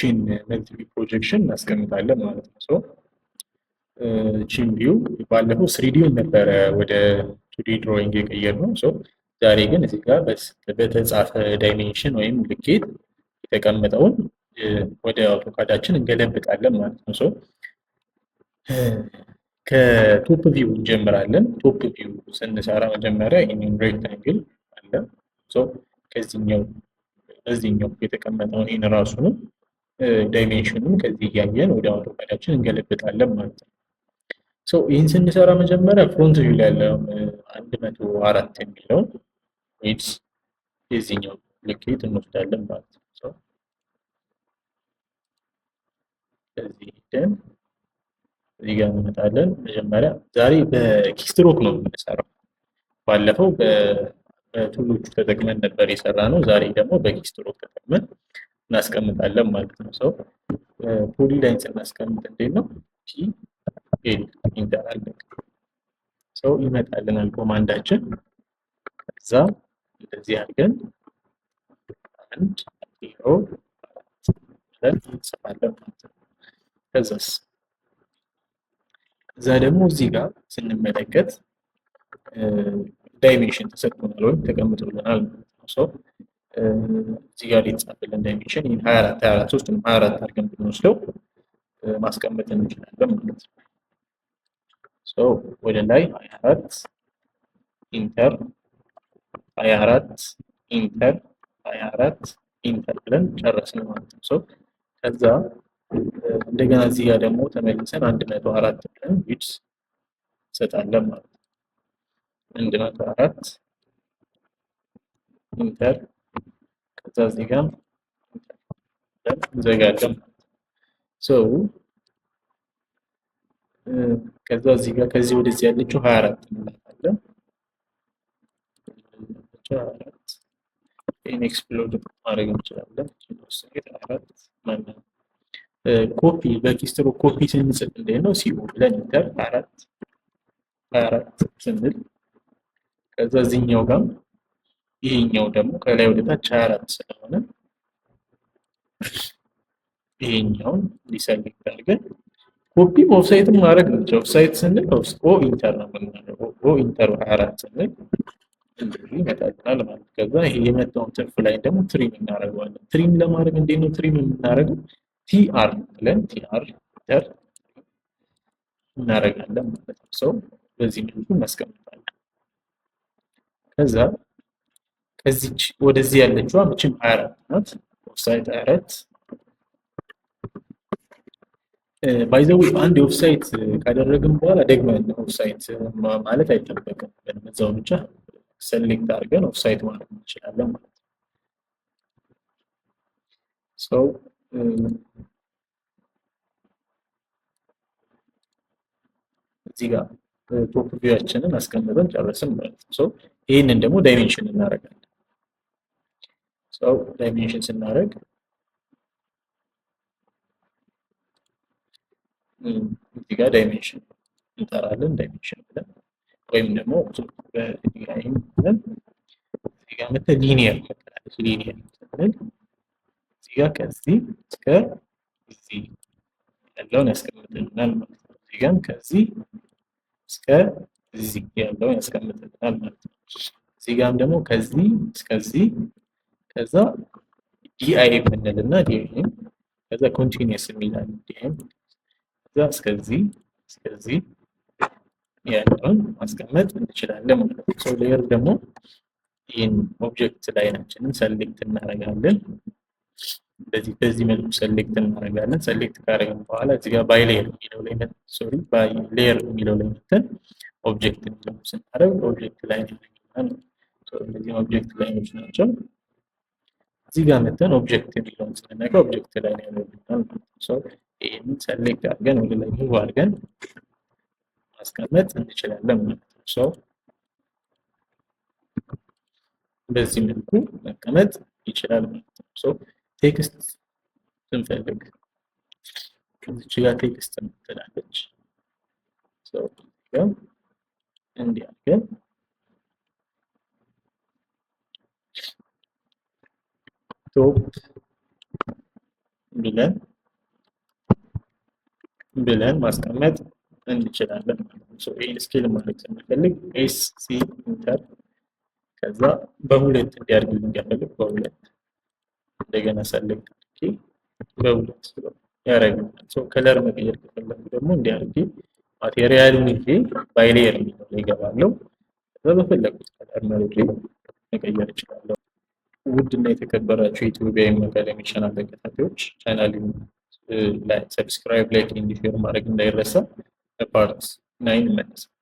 ቺን መልቲቪ ፕሮጀክሽን እናስቀምጣለን ማለት ነው። ሶ ቺን ቪው ባለፈው ስሪዲውን ነበረ ወደ ቱዲ ድሮይንግ የቀየርነው። ሶ ዛሬ ግን እዚህ ጋር በተጻፈ ዳይሜንሽን ወይም ልኬት የተቀመጠውን ወደ አውቶካዳችን እንገለብጣለን ማለት ነው። ሶ ከቶፕ ቪው እንጀምራለን። ቶፕ ቪው ስንሰራ መጀመሪያ ይህንን ሬክታንግል አለ። ሶ ከዚህኛው በዚህኛው የተቀመጠውን ይህን ራሱንም ዳይሜንሽኑን ከዚህ እያየን ወደ አውቶካዳችን እንገለብጣለን ማለት ነው። ሶ ይህን ስንሰራ መጀመሪያ ፍሮንት ቪው ላይ ያለው 104 የሚለውን ዊድዝ የዚህኛው ልኬት እንወስዳለን ማለት ነው። ሶ ከዚህ ሄደን እዚህ ጋር እንመጣለን። መጀመሪያ ዛሬ በኪስትሮክ ነው የምንሰራው። ባለፈው በቱሎቹ ተጠቅመን ነበር የሰራ ነው። ዛሬ ደግሞ በኪስትሮክ ተጠቅመን እናስቀምጣለን ማለት ነው። ሰው ፖሊ ላይን ስናስቀምጥ እንዴት ነው ፒ ኤል ኢንተራለን ሰው ይመጣልናል ኮማንዳችን። ከዛ እንደዚህ አድርገን 1 0 ብለን እንጽፋለን ማለት ነው። ከዛስ እዛ ደግሞ እዚህ ጋር ስንመለከት ዳይሜንሽን ተሰጥቶናል ወይም ተቀምጦልናል ማለት ነው። ሶ እዚህ ጋር የተጻፈልን ዳይሜንሽን ይሄን 24 ሶስቱንም 24 አድርገን ብንወስደው ማስቀመጥ እንችላለን ማለት ነው። ሶ ወደ ላይ 24 ኢንተር 24 ኢንተር 24 ኢንተር ብለን ጨረስን ማለት ነው። ሶ ከዛ እንደገና እዚህ ጋር ደግሞ ተመልሰን 104 ብለን ዊድዝ እንሰጣለን ማለት ነው። 104 ኢንተር ከዛ እዚህ ጋር እንዘጋለን። ሶ ከዛ እዚህ ጋር ከዚህ ወደዚህ ያለችው 24 እንላለን። 24 ይሄን ኤክስፕሎድ ማድረግ እንችላለን። 24 ማለት ኮፒ በኪስትሮክ ኮፒ ስንጽፍ እንዴት ነው ሲኦ ብለን ኢንተር 24 ስንል ከዛ እዚህኛው ጋር ይሄኛው ደግሞ ከላይ ወደ ታች 24 ስለሆነ ይሄኛውን ዲሰሌክት አድርገን ኮፒ ኦፍሳይትም ማድረግ ነው። ኦፍሳይት ስንል ኦ ኢንተር ነው የምናደርገው። ኦ ኢንተር 24 ስንል እንደዚህ ይመጣልናል ማለት ነው። ከዛ ይሄ የመጣውን ትርፍ ላይ ደግሞ ትሪም እናደርገዋለን። ትሪም ለማድረግ እንዴት ነው ትሪም የምናደርገው? ቲአር ብለን ቲአር ኢንተር እናደርጋለን ማለት ነው። ሰው በዚህ መልኩ እናስቀምጣለን። ከዛ ከዚች ወደዚህ ያለችዋ ምችም 24 ናት። ኦፍሳይት 24 ባይ ዘ ዌይ አንድ ኦፍሳይት ካደረግን በኋላ ደግመን ኦፍሳይት ማለት አይጠበቅም። በዛው ብቻ ሰሌክት አድርገን ኦፍሳይት ማድረግ እንችላለን ማለት ነው። ሰው እዚህ ጋር ቶፕ ቪዋችንን አስቀምጠን ጨረስን ማለት ነው። ሰው ይህንን ደግሞ ዳይሜንሽን እናደርጋለን። ሰው ዳይሜንሽን ስናደርግ እዚህ ጋር ዳይሜንሽን እንጠራለን። ዳይሜንሽን ብለን ወይም ደግሞ በዲዛይን ብለን እዚህ ጋር መተ ሊኒየር መቀላለች ሊኒየር ስንል እዚህ ጋር ከዚህ እስከ እዚህ ያለውን ያስቀምጥልናል ማለት ነው። እዚህ ጋርም ከዚህ እስከ እዚህ ያለውን ያስቀምጥልናል ማለት ነው። እዚህ ጋርም ደግሞ ከዚህ እስከዚህ ከዛ ዲአይ ብንልና ዲአይ ከዛ ኮንቲኒየስ የሚላል ዲአይ ከዛ እስከዚህ ያለውን ማስቀመጥ እንችላለን ማለት ነው። ሶ ሌየር ደግሞ ይህን ኦብጀክት ላይናችንን ሰሌክት እናደርጋለን። በዚህ መልኩ ሰሌክት እናደርጋለን። ሰሌክት ካደረግን በኋላ እዚህ ጋር ባይ ሌየር የሚለው ላይ ባይ ሌየር የሚለው ላይ መተን ኦብጀክት የሚለው ስናደርግ ኦብጀክት ላይን ያደርግልናል። እነዚህ ኦብጀክት ላይኖች ናቸው። እዚህ ጋር መተን ኦብጀክት የሚለውን ስንነካ ኦብጀክት ላይን ያደርግልናል። ይህንን ሰሌክት አድርገን ወደ ላይ ሙቭ አድርገን ማስቀመጥ እንችላለን ማለት ነው። በዚህ መልኩ መቀመጥ ይችላል ማለት ነው። ቴክስት ስንፈልግ ከዚች ጋር ቴክስት ትላለች። እንዲህ አድርገን ቶፕ ብለን ማስቀመጥ እንችላለን ማለት ነው። ይህን ስኬል ማድረግ ስንፈልግ ኤስ ሲ ኢንተር ከዛ በሁለት እንዲያድርግልኝ ከፈልግ በሁለት እንደገና ሰሌክት አድርጌ በሁለት ያደርግልናል። ከለር መቀየር ከፈለጉ ደግሞ እንዲያርጌ ማቴሪያሉን ይዤ ባይሌየር የሚለው ላይ እገባለሁ። ከዛ በፈለጉት ከለር መርጬ መቀየር እችላለሁ። ውድና የተከበራችሁ የኢትዮጵያ አካዳሚ ቻናል ተከታታዮች ቻናሉን ላይ ሰብስክራይብ፣ ላይክ፣ ሼር ማድረግ እንዳይረሳ። ፓርት 9 እንመለሳለን።